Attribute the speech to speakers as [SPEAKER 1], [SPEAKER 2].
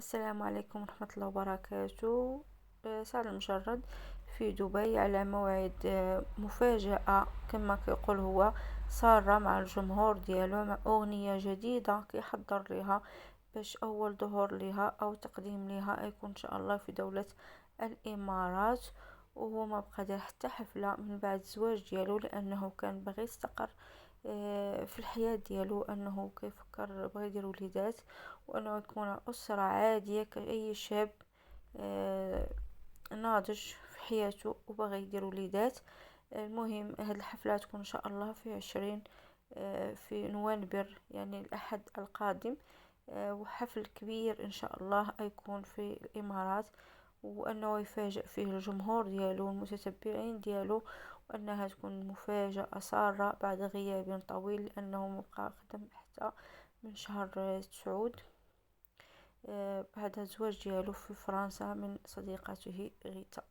[SPEAKER 1] السلام عليكم ورحمة الله وبركاته. سعد المجرد في دبي على موعد مفاجأة كما كيقول هو سارة مع الجمهور ديالو مع أغنية جديدة كيحضر ليها باش أول ظهور ليها أو تقديم ليها يكون إن شاء الله في دولة الإمارات. وهو ما بقى دار حتى حفلة من بعد الزواج ديالو لأنه كان باغي يستقر في الحياة ديالو، أنه كيفكر بغى يدير وليدات وأنه يكون أسرة عادية كأي شاب ناضج في حياته وبغى يدير وليدات. المهم هاد الحفلة تكون إن شاء الله في 20 في نوفمبر، يعني الأحد القادم. وحفل كبير إن شاء الله يكون في الإمارات، وأنه يفاجئ فيه الجمهور ديالو والمتتبعين ديالو، وأنها تكون مفاجأة سارة بعد غياب طويل لأنه مبقى خدم حتى من شهر تسعود بعد الزواج ديالو في فرنسا من صديقته غيتا.